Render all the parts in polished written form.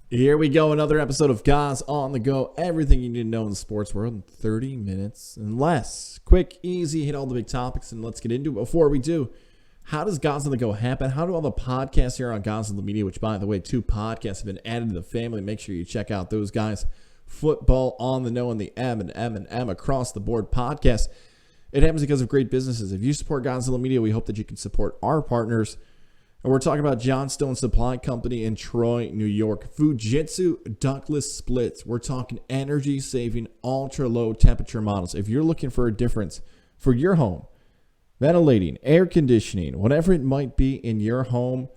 Here we go, another episode of Goz on the Go. Everything you need to know in the sports world in 30 minutes and less. Quick, easy, hit all the big topics, and let's get into it. Before we do, how does Goz on the Go happen? How do all the podcasts here on Goz on the Media, which, by the way, 2 podcasts have been added to the family. Make sure you check out those guys. Football on the Know and the M across the board podcast. It happens because of great businesses. If you support Goz on the Media, we hope that you can support our partners. And we're talking about Johnstone Supply Company in Troy, New York. Fujitsu ductless splits. We're talking energy-saving, ultra-low temperature models. If you're looking for a difference for your home, ventilating, air conditioning, whatever it might be in your home,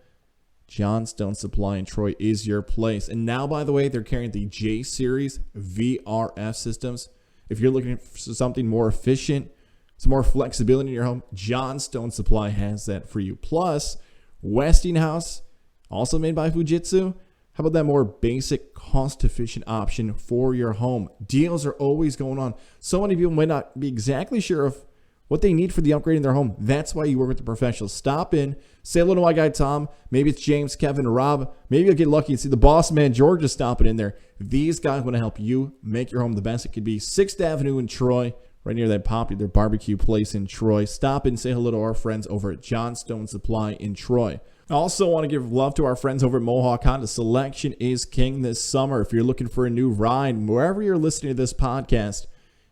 Johnstone Supply in Troy is your place. And now, by the way, they're carrying the J-Series VRF systems. If you're looking for something more efficient, some more flexibility in your home, Johnstone Supply has that for you. Plus, Westinghouse, also made by Fujitsu. How about that more basic, cost-efficient option for your home? Deals are always going on. So many people might not be exactly sure of what they need for the upgrade in their home. That's why you work with the professionals. Stop in, say hello to my guy Tom. Maybe it's James, Kevin, Rob. Maybe you'll get lucky and see the boss man George is stopping in there. These guys want to help you make your home the best it could be. 6th Avenue in Troy, right near that popular barbecue place in Troy. Stop and say hello to our friends over at Johnstone Supply in Troy. I also want to give love to our friends over at Mohawk Honda. Selection is king this summer. If you're looking for a new ride, wherever you're listening to this podcast,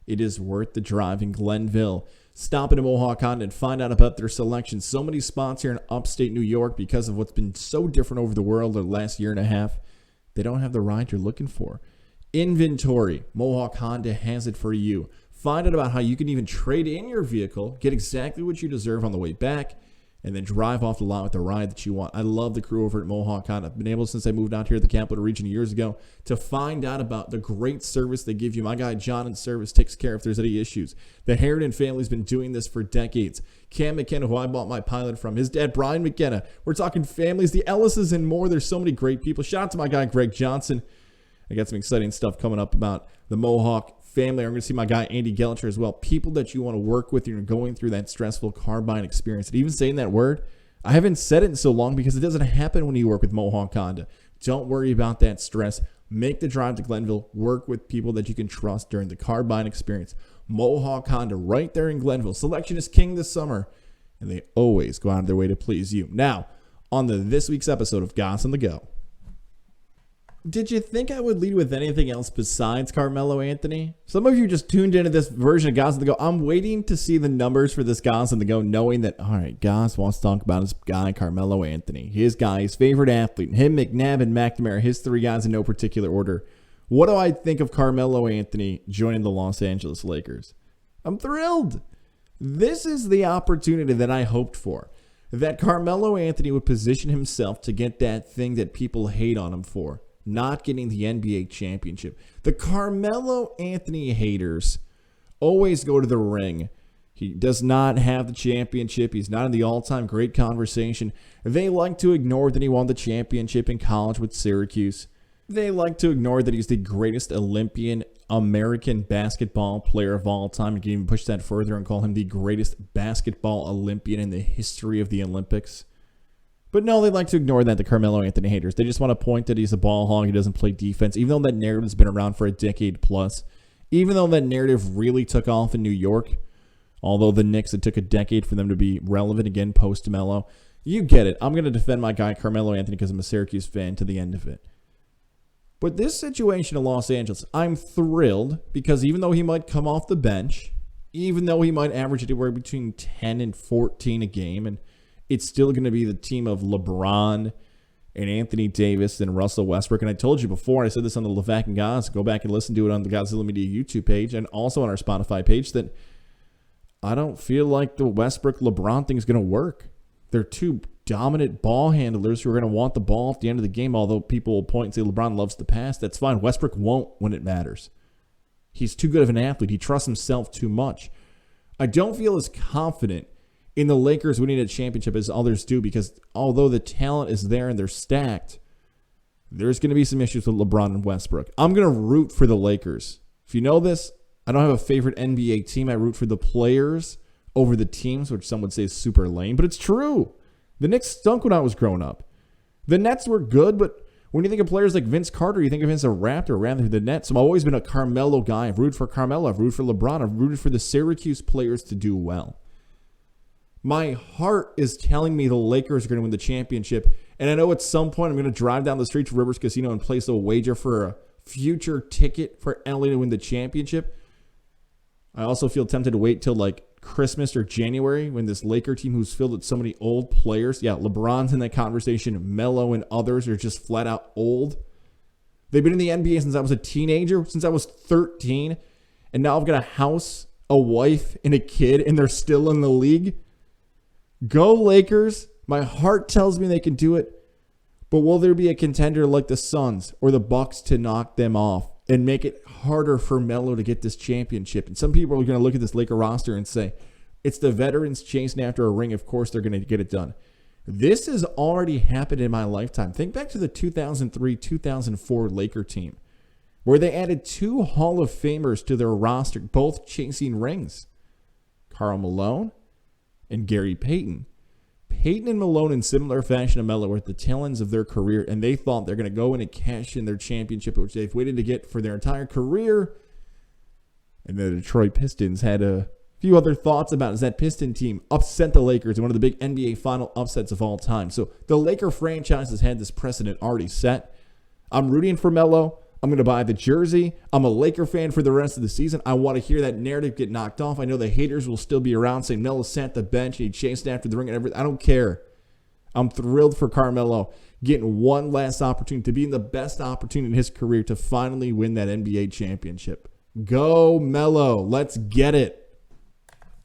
it is worth the drive in Glenville. Stop into Mohawk Honda and find out about their selection. So many spots here in upstate New York because of what's been so different over the world the last year and a half. They don't have the ride you're looking for. Inventory. Mohawk Honda has it for you. Find out about how you can even trade in your vehicle, get exactly what you deserve on the way back, and then drive off the lot with the ride that you want. I love the crew over at Mohawk Honda. I've been able, since I moved out here to the Capital Region years ago, to find out about the great service they give you. My guy John in service takes care if there's any issues. The Harridan family's been doing this for decades. Cam McKenna, who I bought my Pilot from, his dad Brian McKenna. We're talking families, the Ellises, and more. There's so many great people. Shout out to my guy Greg Johnson. I got some exciting stuff coming up about the Mohawk family. I'm going to see my guy Andy Gellicher as well. People that you want to work with, you're going through that stressful car buying experience. And even saying that word, I haven't said it in so long because it doesn't happen when you work with Mohawk Honda. Don't worry about that stress. Make the drive to Glenville. Work with people that you can trust during the car buying experience. Mohawk Honda right there in Glenville. Selection is king this summer, and they always go out of their way to please you. Now, on this week's episode of Goz on the Go. Did you think I would lead with anything else besides Carmelo Anthony? Some of you just tuned into this version of Goz on the Go. I'm waiting to see the numbers for this Goz on the Go, knowing that, all right, Goz wants to talk about his guy, Carmelo Anthony. His guy, his favorite athlete. Him, McNabb, and McNamara, his 3 guys in no particular order. What do I think of Carmelo Anthony joining the Los Angeles Lakers? I'm thrilled. This is the opportunity that I hoped for. That Carmelo Anthony would position himself to get that thing that people hate on him for. Not getting the NBA championship. The Carmelo Anthony haters always go to the ring. He does not have the championship. He's not in the all-time great conversation. They like to ignore that he won the championship in college with Syracuse. They like to ignore that he's the greatest Olympian American basketball player of all time. You can even push that further and call him the greatest basketball Olympian in the history of the Olympics. But no, they like to ignore that, the Carmelo Anthony haters. They just want to point that he's a ball hog, he doesn't play defense, even though that narrative's been around for a decade plus. Even though that narrative really took off in New York, although the Knicks, it took a decade for them to be relevant again post-Melo. You get it. I'm going to defend my guy Carmelo Anthony because I'm a Syracuse fan to the end of it. But this situation in Los Angeles, I'm thrilled because even though he might come off the bench, even though he might average anywhere between 10 and 14 a game, and it's still going to be the team of LeBron and Anthony Davis and Russell Westbrook. And I told you before, I said this on the Levack and Goz, go back and listen to it on the Godzilla Media YouTube page and also on our Spotify page, that I don't feel like the Westbrook-LeBron thing is going to work. They're 2 dominant ball handlers who are going to want the ball at the end of the game, although people will point and say LeBron loves to pass. That's fine. Westbrook won't when it matters. He's too good of an athlete. He trusts himself too much. I don't feel as confident in the Lakers winning a championship as others do, because although the talent is there and they're stacked, there's going to be some issues with LeBron and Westbrook. I'm going to root for the Lakers. If you know this, I don't have a favorite NBA team. I root for the players over the teams, which some would say is super lame, but it's true. The Knicks stunk when I was growing up. The Nets were good, but When you think of players like Vince Carter, you think of him as a Raptor rather than the Nets. So I've always been a Carmelo guy. I've rooted for Carmelo. I've rooted for LeBron. I've rooted for the Syracuse players to do well. My heart is telling me the Lakers are going to win the championship. And I know at some point I'm going to drive down the street to Rivers Casino and place a wager for a future ticket for LA to win the championship. I also feel tempted to wait till like Christmas or January when this Laker team who's filled with so many old players. Yeah, LeBron's in that conversation. Melo and others are just flat out old. They've been in the NBA since I was a teenager, since I was 13. And now I've got a house, a wife, and a kid, and they're still in the league. Go Lakers. My heart tells me they can do it. But will there be a contender like the Suns or the Bucks to knock them off and make it harder for Melo to get this championship? And some people are going to look at this Laker roster and say, it's the veterans chasing after a ring. Of course, they're going to get it done. This has already happened in my lifetime. Think back to the 2003-2004 Laker team, where they added 2 Hall of Famers to their roster, both chasing rings. Karl Malone and Gary Payton. Payton and Malone, in similar fashion to Melo, were at the tail ends of their career, and they thought they're going to go in and cash in their championship, which they've waited to get for their entire career. And the Detroit Pistons had a few other thoughts about it, as that Piston team upset the Lakers in one of the big NBA final upsets of all time. So the Laker franchise has had this precedent already set. I'm rooting for Melo. I'm going to buy the jersey. I'm a Laker fan for the rest of the season. I want to hear that narrative get knocked off. I know the haters will still be around saying Melo sat the bench and he chased after the ring and everything. I don't care. I'm thrilled for Carmelo getting one last opportunity to be in the best opportunity in his career to finally win that NBA championship. Go Melo. Let's get it.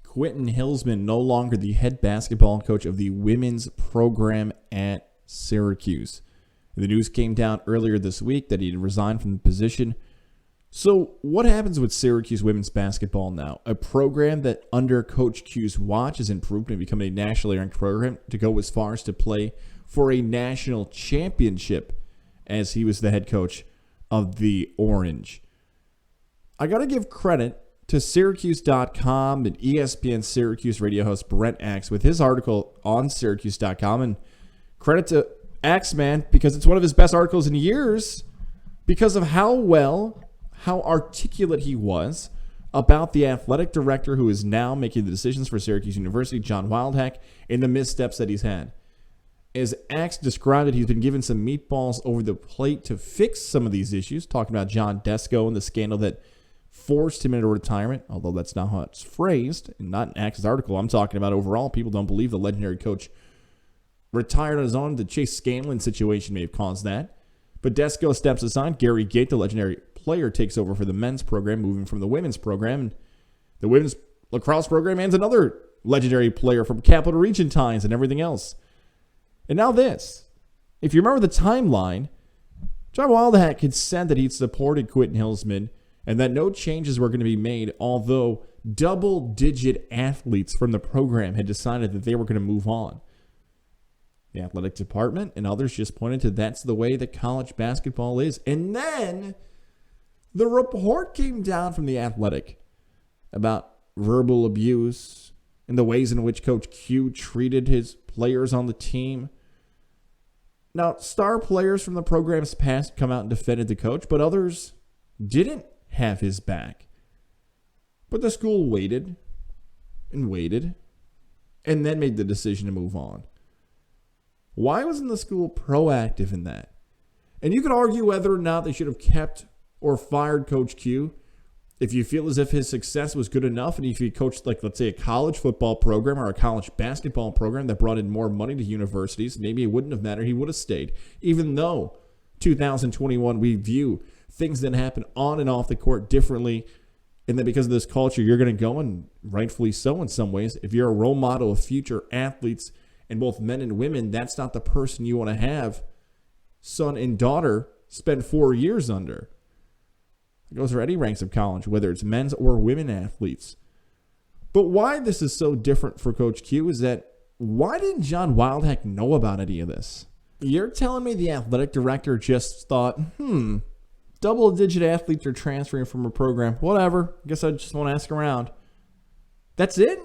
Quentin Hillsman, no longer the head basketball coach of the women's program at Syracuse. The news came down earlier this week that he had resigned from the position. So what happens with Syracuse women's basketball now? A program that under Coach Q's watch has improved and become a nationally ranked program to go as far as to play for a national championship as he was the head coach of the Orange. I got to give credit to Syracuse.com and ESPN Syracuse radio host Brent Axe with his article on Syracuse.com, and credit to Axeman, because it's one of his best articles in years because of how articulate he was about the athletic director who is now making the decisions for Syracuse University, John Wildhack, and the missteps that he's had. As Axe described it, he's been given some meatballs over the plate to fix some of these issues, talking about John Desko and the scandal that forced him into retirement, although that's not how it's phrased, and not in Axe's article. I'm talking about overall, people don't believe the legendary coach retired on his own. The Chase Scanlon situation may have caused that. But Desko steps aside. Gary Gait, the legendary player, takes over for the men's program, moving from the women's program. And the women's lacrosse program adds another legendary player from Capital Region ties and everything else. And now this. If you remember the timeline, John Wildhack had said that he'd supported Quentin Hillsman and that no changes were going to be made, although double-digit athletes from the program had decided that they were going to move on. The athletic department and others just pointed to that's the way that college basketball is. And then the report came down from the Athletic about verbal abuse and the ways in which Coach Q treated his players on the team. Now, star players from the program's past come out and defended the coach, but others didn't have his back. But the school waited and waited and then made the decision to move on. Why wasn't the school proactive in that? And you could argue whether or not they should have kept or fired Coach Q if you feel as if his success was good enough, and if he coached, like, let's say, a college football program or a college basketball program that brought in more money to universities, maybe it wouldn't have mattered. He would have stayed. Even though 2021 we view things that happen on and off the court differently, and that because of this culture, you're going to go, and rightfully so in some ways, if you're a role model of future athletes, and both men and women, that's not the person you want to have son and daughter spend 4 years under. It goes for any ranks of college, whether it's men's or women athletes. But why this is so different for Coach Q is that, why didn't John Wildhack know about any of this? You're telling me the athletic director just thought, double-digit athletes are transferring from a program. Whatever. Guess I just want to ask around. That's it?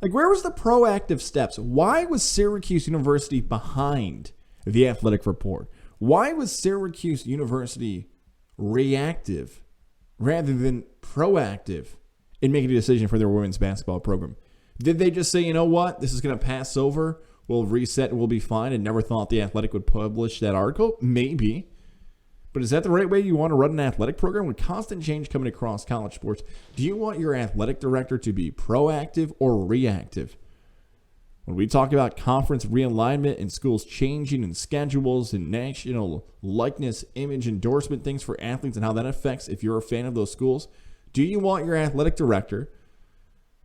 Like, where was the proactive steps? Why was Syracuse University behind the athletic report? Why was Syracuse University reactive rather than proactive in making a decision for their women's basketball program? Did they just say, you know what, this is going to pass over, we'll reset, and we'll be fine, and never thought The Athletic would publish that article? Maybe. But is that the right way you want to run an athletic program? With constant change coming across college sports, do you want your athletic director to be proactive or reactive? When we talk about conference realignment and schools changing and schedules and national likeness, image, endorsement things for athletes and how that affects if you're a fan of those schools, do you want your athletic director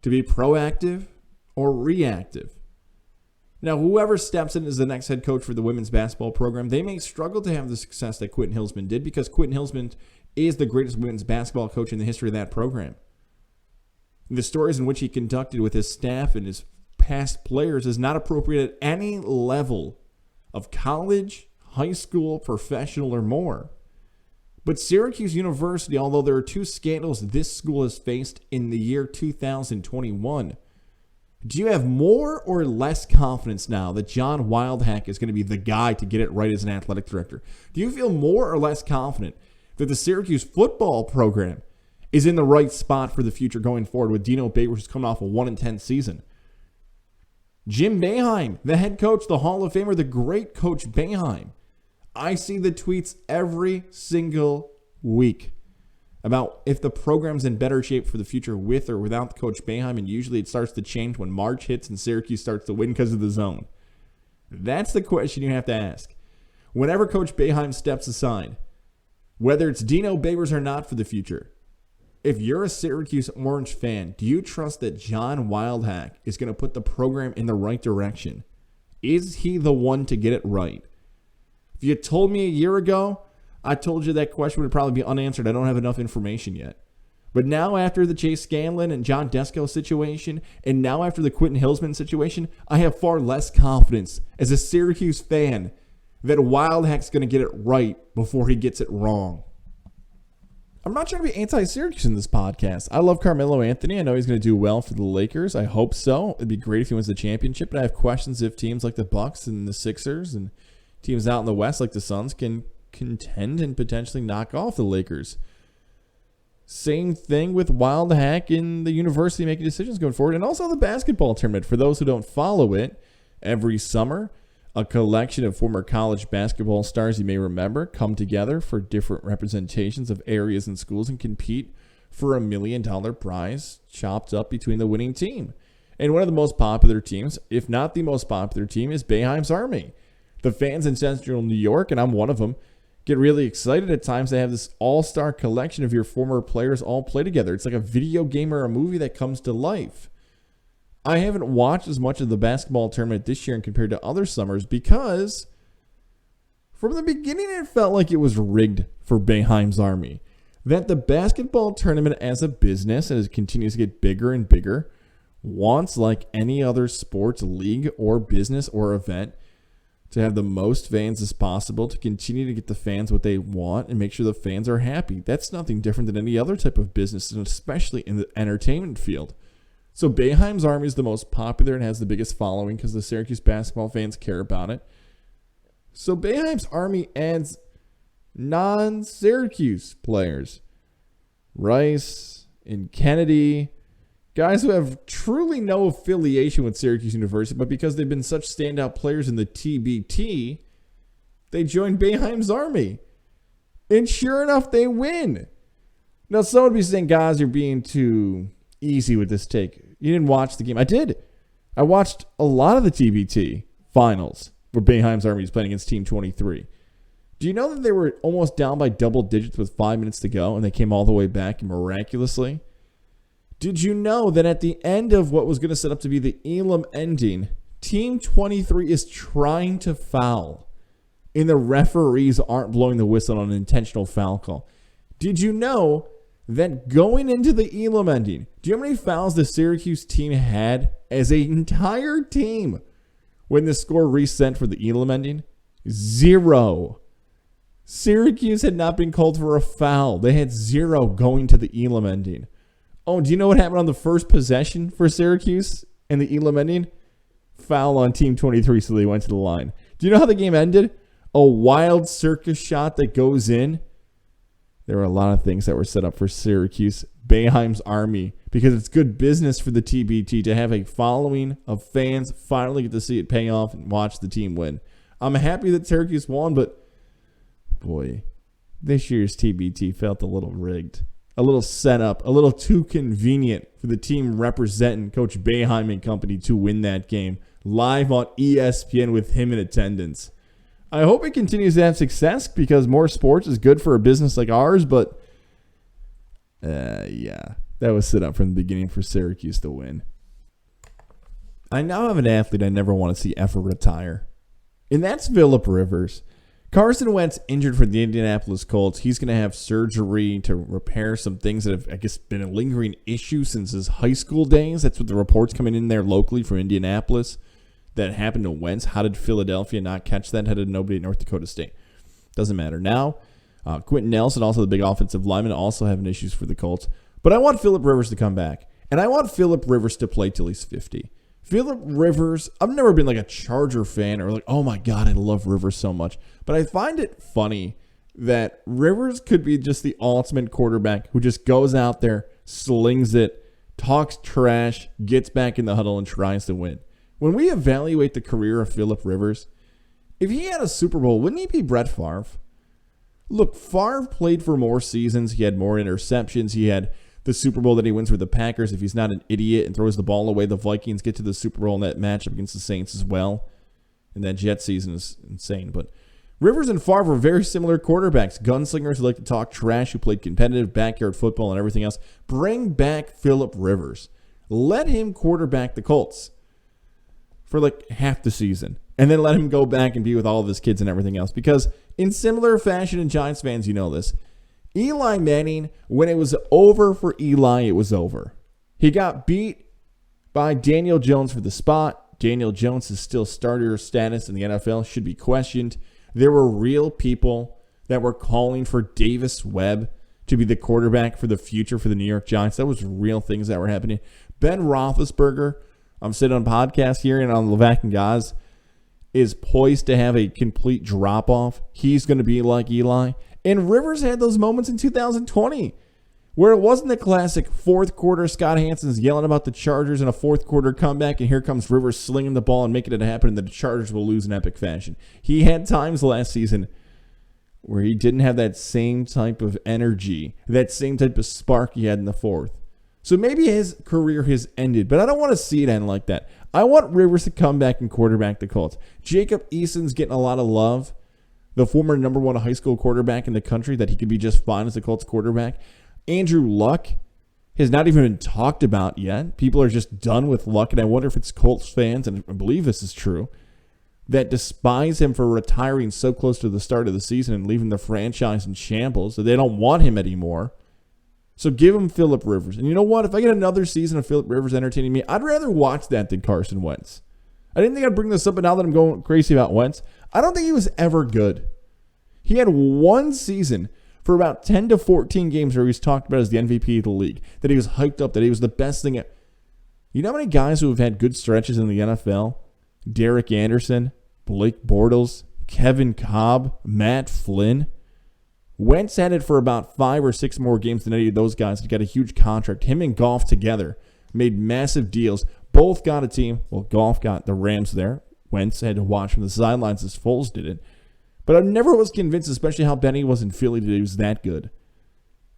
to be proactive or reactive? Now, whoever steps in as the next head coach for the women's basketball program, they may struggle to have the success that Quentin Hillsman did because Quentin Hillsman is the greatest women's basketball coach in the history of that program. The stories in which he conducted with his staff and his past players is not appropriate at any level of college, high school, professional, or more. But Syracuse University, although there are two scandals this school has faced in the year 2021, do you have more or less confidence now that John Wildhack is going to be the guy to get it right as an athletic director? Do you feel more or less confident that the Syracuse football program is in the right spot for the future going forward with Dino Babers, who's coming off a 1-10 season? Jim Boeheim, the head coach, the Hall of Famer, the great Coach Boeheim. I see the tweets every single week about if the program's in better shape for the future with or without Coach Boeheim, and usually it starts to change when March hits and Syracuse starts to win because of the zone. That's the question you have to ask. Whenever Coach Boeheim steps aside, whether it's Dino Babers or not for the future, if you're a Syracuse Orange fan, do you trust that John Wildhack is going to put the program in the right direction? Is he the one to get it right? If you told me a year ago, I told you that question would probably be unanswered. I don't have enough information yet. But now after the Chase Scanlon and John Desko situation, and now after the Quentin Hillsman situation, I have far less confidence as a Syracuse fan that Wildhack's going to get it right before he gets it wrong. I'm not trying to be anti-Syracuse in this podcast. I love Carmelo Anthony. I know he's going to do well for the Lakers. I hope so. It'd be great if he wins the championship. But I have questions if teams like the Bucks and the Sixers and teams out in the West like the Suns can contend and potentially knock off the Lakers. Same thing with Wildhack in the university making decisions going forward. And also the basketball tournament. For those who don't follow it, every summer, a collection of former college basketball stars you may remember come together for different representations of areas and schools and compete for $1 million prize chopped up between the winning team. And one of the most popular teams, if not the most popular team, is Boeheim's Army. The fans in Central New York, and I'm one of them, get really excited at times. They have this all-star collection of your former players all play together. It's like a video game or a movie that comes to life. I haven't watched as much of the basketball tournament this year compared to other summers because from the beginning it felt like it was rigged for Boeheim's Army. That the basketball tournament as a business, as it continues to get bigger and bigger, wants, like any other sports league or business or event, to have the most fans as possible, to continue to get the fans what they want and make sure the fans are happy. That's nothing different than any other type of business, and especially in the entertainment field. So Boeheim's Army is the most popular and has the biggest following because the Syracuse basketball fans care about it. So Boeheim's Army adds non-Syracuse players. Rice and Kennedy, guys who have truly no affiliation with Syracuse University, but because they've been such standout players in the TBT, they joined Boeheim's Army. And sure enough, they win. Now, someone would be saying, guys, you're being too easy with this take. You didn't watch the game. I did. I watched a lot of the TBT finals where Boeheim's Army is playing against Team 23. Do you know that they were almost down by double digits with 5 minutes to go and they came all the way back miraculously? Did you know that at the end of what was going to set up to be the Elam ending, Team 23 is trying to foul and the referees aren't blowing the whistle on an intentional foul call? Did you know that going into the Elam ending, do you know how many fouls the Syracuse team had as an entire team when the score reset for the Elam ending? 0. Syracuse had not been called for a foul. They had 0 going to the Elam ending. Oh, do you know what happened on the first possession for Syracuse and the Elam ending? Foul on Team 23, so they went to the line. Do you know how the game ended? a wild circus shot that goes in. There were a lot of things that were set up for Syracuse, Boeheim's Army, because it's good business for the TBT to have a following of fans finally get to see it pay off and watch the team win. I'm happy that Syracuse won, but boy, this year's TBT felt a little rigged, a little set up, a little too convenient for the team representing Coach Boeheim and company to win that game live on ESPN with him in attendance. I hope it continues to have success because more sports is good for a business like ours, but yeah, that was set up from the beginning for Syracuse to win. I now have an athlete I never want to see ever retire, and that's Phillip Rivers. Carson Wentz injured for the Indianapolis Colts. He's going to have surgery to repair some things that have, I guess, been a lingering issue since his high school days. That's what the reports coming in there locally from Indianapolis that happened to Wentz. How did Philadelphia not catch that? How did nobody at North Dakota State? Doesn't matter. Now, Quentin Nelson, also the big offensive lineman, also having issues for the Colts. But I want Phillip Rivers to come back. And I want Phillip Rivers to play till he's 50. Phillip Rivers, I've never been like a Charger fan or like, oh my God, I love Rivers so much. But I find it funny that Rivers could be just the ultimate quarterback who just goes out there, slings it, talks trash, gets back in the huddle, and tries to win. When we evaluate the career of Phillip Rivers, if he had a Super Bowl, wouldn't he be Brett Favre? Look, Favre played for more seasons. He had more interceptions. He had the Super Bowl that he wins with the Packers. If he's not an idiot and throws the ball away, the Vikings get to the Super Bowl in that matchup against the Saints as well. And that Jet season is insane. But Rivers and Favre were very similar quarterbacks. Gunslingers who like to talk trash, who played competitive backyard football and everything else. Bring back Phillip Rivers. Let him quarterback the Colts for like half the season. And then let him go back and be with all of his kids and everything else. Because in similar fashion, and Giants fans, you know this, Eli Manning, when it was over for Eli, it was over. He got beat by Daniel Jones for the spot. Daniel Jones is still starter status in the NFL, should be questioned. There were real people that were calling for Davis Webb to be the quarterback for the future for the New York Giants. That was real things that were happening. Ben Roethlisberger, I'm sitting on a podcast here and on Levack and Goz, is poised to have a complete drop-off. He's going to be like Eli. And Rivers had those moments in 2020 where it wasn't the classic fourth quarter Scott Hansen's yelling about the Chargers in a fourth quarter comeback, and here comes Rivers slinging the ball and making it happen, and the Chargers will lose in epic fashion. He had times last season where he didn't have that same type of energy, that same type of spark he had in the fourth. So maybe his career has ended, but I don't want to see it end like that. I want Rivers to come back and quarterback the Colts. Jacob Eason's getting a lot of love. The former number one high school quarterback in the country, that he could be just fine as a Colts quarterback. Andrew Luck has not even been talked about yet. People are just done with Luck, and I wonder if it's Colts fans, and I believe this is true, that despise him for retiring so close to the start of the season and leaving the franchise in shambles, that they don't want him anymore. So give him Phillip Rivers. And you know what? If I get another season of Phillip Rivers entertaining me, I'd rather watch that than Carson Wentz. I didn't think I'd bring this up, but now that I'm going crazy about Wentz, I don't think he was ever good. He had one season for about 10 to 14 games where he was talked about as the MVP of the league, that he was hyped up, that he was the best thing. You know how many guys who have had good stretches in the NFL? Derek Anderson, Blake Bortles, Kevin Cobb, Matt Flynn. Wentz had it for about 5 or 6 more games than any of those guys. He got a huge contract. Him and Goff together made massive deals. Both got a team. Well, Goff got the Rams there. Wentz had to watch from the sidelines as Foles did it. But I never was convinced, especially how Benny was in Philly, that he was that good.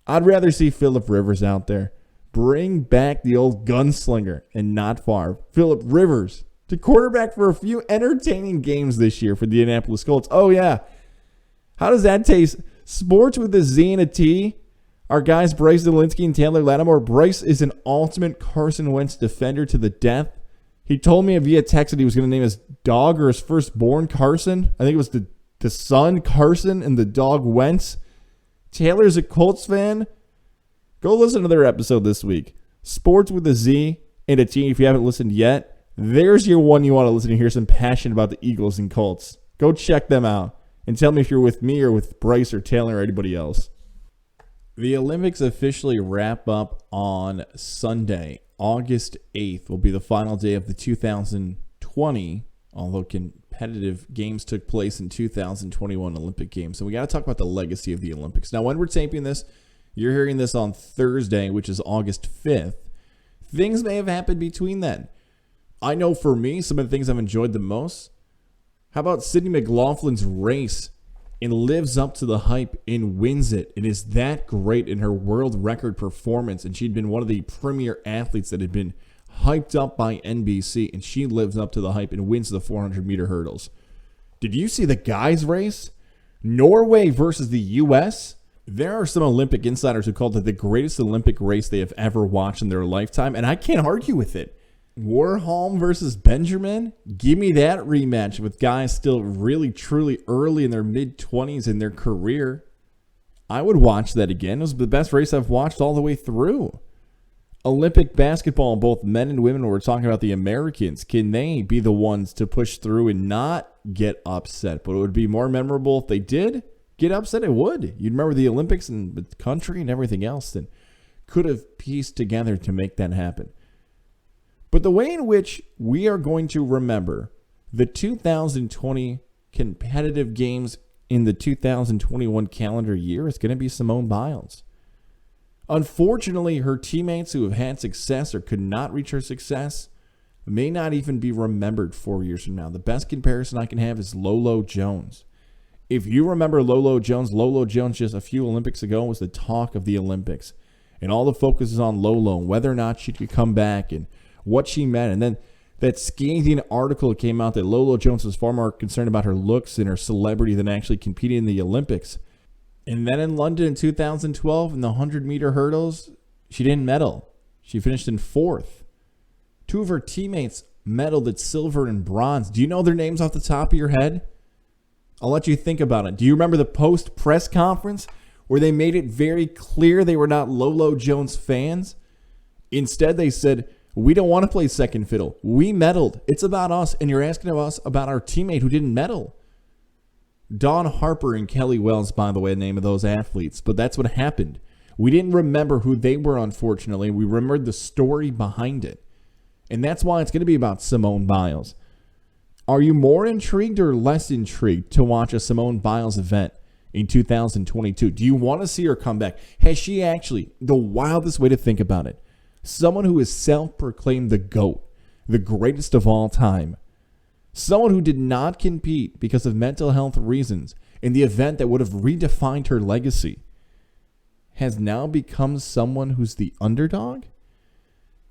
I'd rather see Phillip Rivers out there. Bring back the old gunslinger and not Favre. Phillip Rivers to quarterback for a few entertaining games this year for the Indianapolis Colts. Oh, yeah. How does that taste? Sports with a Z and a T. Our guys Bryce Zielinski and Taylor Lattimore. Bryce is an ultimate Carson Wentz defender to the death. He told me via text that he was going to name his dog or his firstborn Carson. I think it was the son Carson and the dog Wentz. Taylor's a Colts fan. Go listen to their episode this week. Sports with a Z and a T. If you haven't listened yet, there's your one you want to listen to hear some passion about the Eagles and Colts. Go check them out and tell me if you're with me or with Bryce or Taylor or anybody else. The Olympics officially wrap up on Sunday. August 8th will be the final day of the 2020 although competitive games took place in 2021 Olympic Games. So we got to talk about the legacy of the Olympics. Now, when we're taping this, you're hearing this on Thursday, which is August 5th. Things may have happened between then. I know for me, some of the things I've enjoyed the most. How about Sydney McLaughlin's race and lives up to the hype and wins it? It is that great in her world record performance, and she'd been one of the premier athletes that had been hyped up by NBC, and she lives up to the hype and wins the 400-meter hurdles. Did you see the guys' race? Norway versus the U.S.? There are some Olympic insiders who called it the greatest Olympic race they have ever watched in their lifetime, and I can't argue with it. Warholm versus Benjamin? Give me that rematch with guys still really, truly early in their mid-20s in their career. I would watch that again. It was the best race I've watched all the way through. Olympic basketball, both men and women, we're talking about the Americans. Can they be the ones to push through and not get upset? But it would be more memorable if they did get upset. It would. You'd remember the Olympics and the country and everything else that could have pieced together to make that happen. But the way in which we are going to remember the 2020 competitive games in the 2021 calendar year is going to be Simone Biles. Unfortunately, her teammates who have had success or could not reach her success may not even be remembered 4 years from now. The best comparison I can have is Lolo Jones. If you remember Lolo Jones just a few Olympics ago was the talk of the Olympics. And all the focus is on Lolo and whether or not she could come back and what she meant. And then that scathing article came out that Lolo Jones was far more concerned about her looks and her celebrity than actually competing in the Olympics. And then in London in 2012, in the 100-meter hurdles, she didn't medal. She finished in 4th. Two of her teammates medaled at silver and bronze. Do you know their names off the top of your head? I'll let you think about it. Do you remember the post-press conference where they made it very clear they were not Lolo Jones fans? Instead, they said, we don't want to play second fiddle. We medaled. It's about us, and you're asking us about our teammate who didn't medal. Dawn Harper and Kelly Wells, by the way, the name of those athletes. But that's what happened. We didn't remember who they were, unfortunately. We remembered the story behind it. And that's why it's going to be about Simone Biles. Are you more intrigued or less intrigued to watch a Simone Biles event in 2022? Do you want to see her come back? Has she actually, the wildest way to think about it, someone who is self-proclaimed the GOAT, the greatest of all time, someone who did not compete because of mental health reasons in the event that would have redefined her legacy, has now become someone who's the underdog?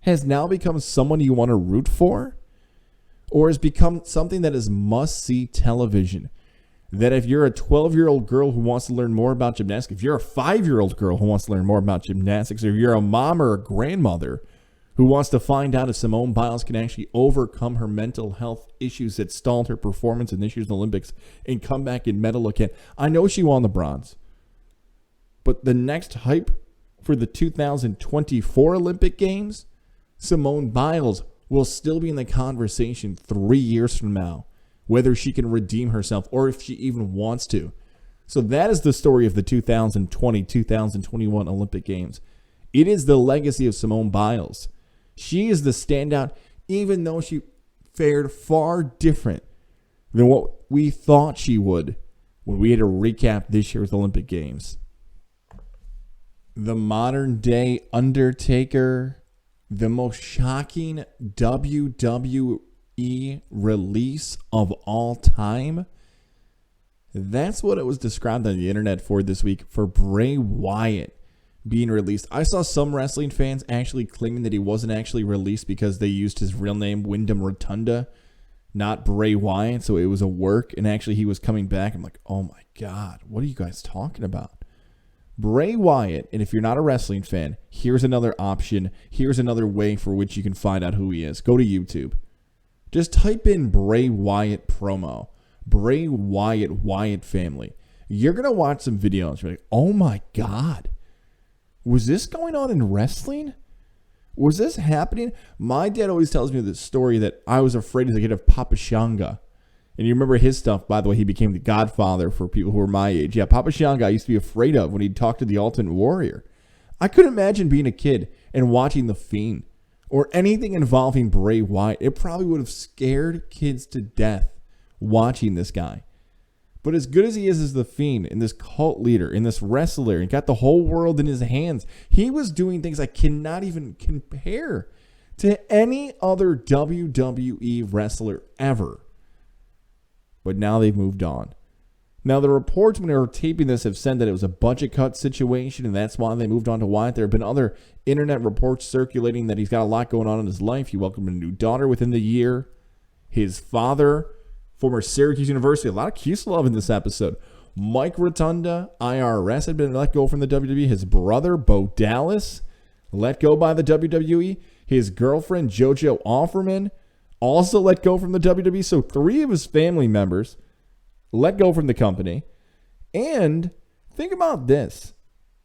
Has now become someone you want to root for? Or has become something that is must-see television? That if you're a 12-year-old girl who wants to learn more about gymnastics, if you're a 5-year-old girl who wants to learn more about gymnastics, or if you're a mom or a grandmother who wants to find out if Simone Biles can actually overcome her mental health issues that stalled her performance in this year's Olympics and come back and medal again. I know she won the bronze, but the next hype for the 2024 Olympic Games, Simone Biles will still be in the conversation 3 years from now, whether she can redeem herself or if she even wants to. So that is the story of the 2020-2021 Olympic Games. It is the legacy of Simone Biles. She is the standout, even though she fared far different than what we thought she would when we had to recap this year's Olympic Games. The modern day Undertaker, the most shocking WWE release of all time. That's what it was described on the internet for this week for Bray Wyatt being released. I saw some wrestling fans actually claiming that he wasn't actually released because they used his real name, Wyndham Rotunda, not Bray Wyatt, so it was a work, and actually he was coming back. I'm like, oh my God, what are you guys talking about? Bray Wyatt, and if you're not a wrestling fan, here's another option. Here's another way for which you can find out who he is. Go to YouTube. Just type in Bray Wyatt promo. Bray Wyatt family. You're going to watch some videos. You're like, oh my God. Was this going on in wrestling? Was this happening? My dad always tells me this story that I was afraid as a kid of Papa Shango. And you remember his stuff, by the way, he became the godfather for people who were my age. Yeah, Papa Shango I used to be afraid of when he'd talk to the Ultimate Warrior. I couldn't imagine being a kid and watching The Fiend. or anything involving Bray Wyatt, it probably would have scared kids to death watching this guy. But as good as he is as the Fiend, and this cult leader, and this wrestler, and got the whole world in his hands, he was doing things I cannot even compare to any other WWE wrestler ever. But now they've moved on. Now, the reports when they were taping this have said that it was a budget cut situation, and that's why they moved on to Wyatt. There have been other internet reports circulating that he's got a lot going on in his life. He welcomed a new daughter within the year. His father, former Syracuse University, a lot of Cuse love in this episode. Mike Rotunda, IRS, had been let go from the WWE. His brother, Bo Dallas, let go by the WWE. His girlfriend, JoJo Offerman, also let go from the WWE. So 3 of his family members let go from the company. And think about this.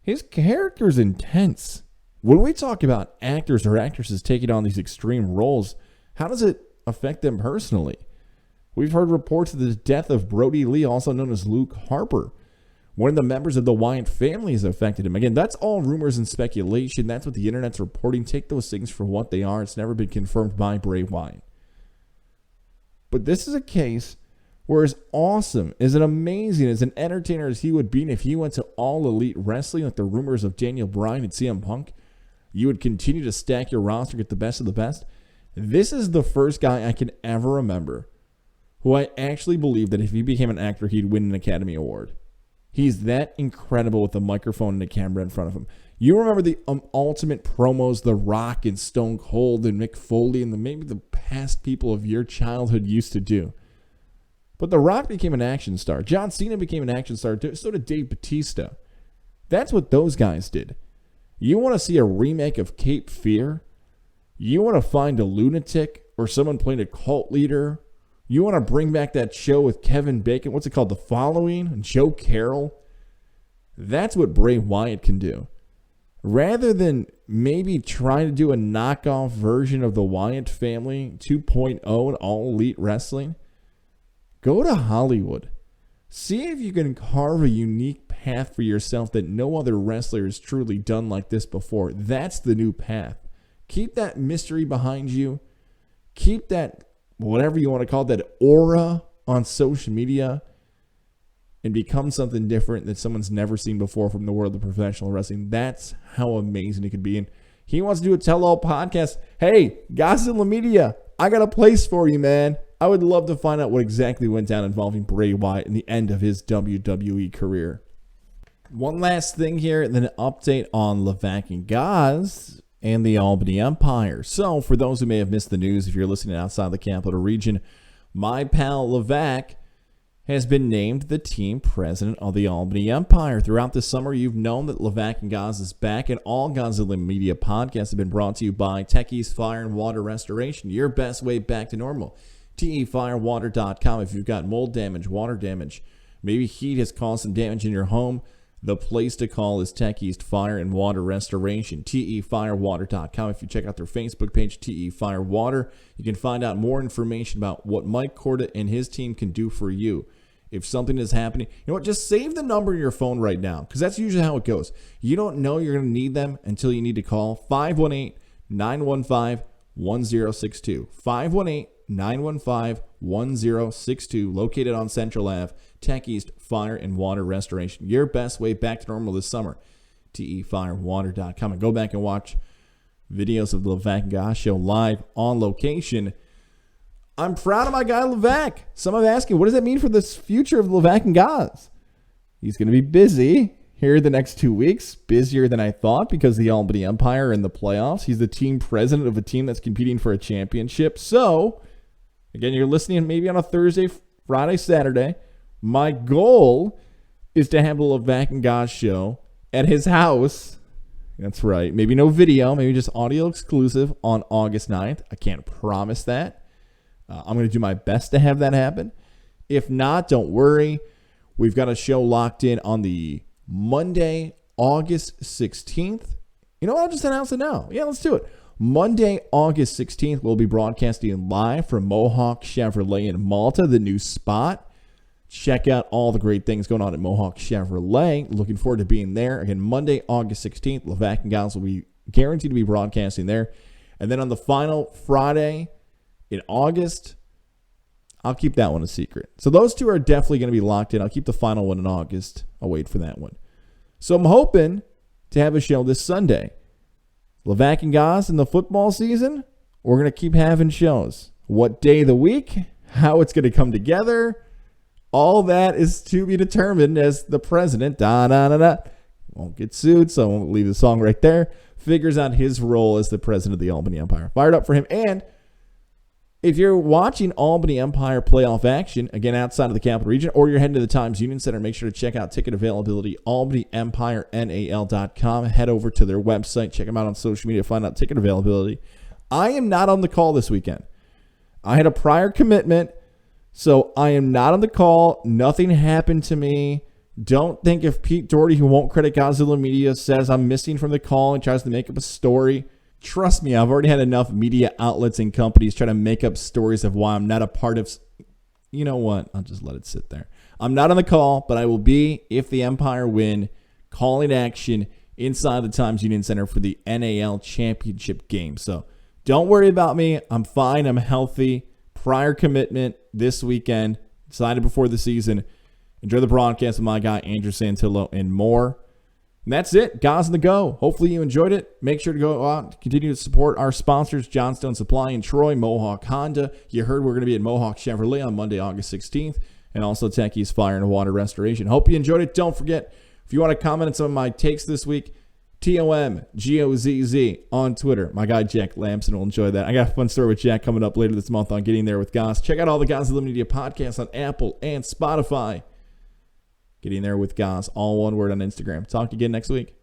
His character's intense. When we talk about actors or actresses taking on these extreme roles, how does it affect them personally? We've heard reports of the death of Brody Lee, also known as Luke Harper. One of the members of the Wyatt family has affected him. Again, that's all rumors and speculation. That's what the internet's reporting. Take those things for what they are. It's never been confirmed by Bray Wyatt. But this is a case where as awesome, as an amazing, as an entertainer as he would be, and if he went to all elite wrestling, like the rumors of Daniel Bryan and CM Punk, you would continue to stack your roster, get the best of the best. This is the first guy I can ever remember who I actually believe that if he became an actor, he'd win an Academy Award. He's that incredible with a microphone and a camera in front of him. You remember the ultimate promos The Rock and Stone Cold and Mick Foley and maybe the past people of your childhood used to do. But The Rock became an action star. John Cena became an action star. So did Dave Bautista. That's what those guys did. You want to see a remake of Cape Fear? You want to find a lunatic or someone playing a cult leader? You want to bring back that show with Kevin Bacon? What's it called? The Following? And Joe Carroll? That's what Bray Wyatt can do. Rather than maybe trying to do a knockoff version of the Wyatt family 2.0 in all elite wrestling, go to Hollywood. See if you can carve a unique path for yourself that no other wrestler has truly done like this before. That's the new path. Keep that mystery behind you. Keep that, whatever you want to call it, that aura on social media, and become something different that someone's never seen before from the world of professional wrestling. That's how amazing it could be. And he wants to do a tell-all podcast. Hey, Goz in La Media, I got a place for you, man. I would love to find out what exactly went down involving Bray Wyatt in the end of his WWE career. One last thing here, and then an update on Levack and Goz and the Albany Empire. So, for those who may have missed the news, if you're listening outside the capital region, my pal Levack has been named the team president of the Albany Empire. Throughout the summer, you've known that Levack and Goz is back, and all Godzilla Media podcasts have been brought to you by Techies Fire and Water Restoration, your best way back to normal. TEFirewater.com. If you've got mold damage, water damage, maybe heat has caused some damage in your home, the place to call is Techies Fire and Water Restoration. TEFirewater.com. If you check out their Facebook page, TE Fire Water, you can find out more information about what Mike Corda and his team can do for you. If something is happening, you know what? Just save the number in your phone right now, because that's usually how it goes. You don't know you're going to need them until you need to call 518-915-1062. 518-915-1062, located on Central Ave, Tech East Fire and Water Restoration. Your best way back to normal this summer. TEFirewater.com. And go back and watch videos of the Levack and Goz show live on location. I'm proud of my guy Levack. Some are asking, what does that mean for the future of Levack and Goz? He's going to be busy here the next 2 weeks, busier than I thought because the Albany Empire in the playoffs. He's the team president of a team that's competing for a championship. So, again, you're listening maybe on a Thursday, Friday, Saturday. My goal is to have the Levack and Goz show at his house. That's right. Maybe no video, maybe just audio exclusive on August 9th. I can't promise that. I'm going to do my best to have that happen. If not, don't worry. We've got a show locked in on the Monday, August 16th. You know what? I'll just announce it now. Yeah, let's do it. Monday, August 16th, we'll be broadcasting live from Mohawk Chevrolet in Malta, the new spot. Check out all the great things going on at Mohawk Chevrolet. Looking forward to being there. Again, Monday, August 16th, Levack and Goz will be guaranteed to be broadcasting there. And then on the final Friday in August, I'll keep that one a secret. So those two are definitely going to be locked in. I'll keep the final one in August. I'll wait for that one. So I'm hoping to have a show this Sunday. Levack and Goz in the football season, we're going to keep having shows. What day of the week, how it's going to come together, all that is to be determined as the president, won't get sued, so I won't leave the song right there, figures out his role as the president of the Albany Empire. Fired up for him. And if you're watching Albany Empire playoff action, again, outside of the Capital Region, or you're heading to the Times Union Center, make sure to check out ticket availability, albanyempire.nal.com. Head over to their website. Check them out on social media. Find out ticket availability. I am not on the call this weekend. I had a prior commitment, so I am not on the call. Nothing happened to me. Don't think if Pete Doherty, who won't credit Godzilla Media, says I'm missing from the call and tries to make up a story. Trust me, I've already had enough media outlets and companies try to make up stories of why I'm not a part of... You know what? I'll just let it sit there. I'm not on the call, but I will be, if the Empire win, calling action inside the Times Union Center for the NAL Championship game. So don't worry about me. I'm fine. I'm healthy. Prior commitment this weekend. Decided before the season. Enjoy the broadcast with my guy, Andrew Santillo, and more. And that's it. Goz on the Go. Hopefully you enjoyed it. Make sure to go out and continue to support our sponsors, Johnstone Supply in Troy, Mohawk Honda. You heard we're going to be at Mohawk Chevrolet on Monday, August 16th, and also Techie's Fire and Water Restoration. Hope you enjoyed it. Don't forget, if you want to comment on some of my takes this week, TOMGOZZ on Twitter. My guy, Jack Lamson, will enjoy that. I got a fun story with Jack coming up later this month on Getting There with Goz. Check out all the Godzilla Media podcasts on Apple and Spotify. Getting There with Goz, all one word on Instagram. Talk to you again next week.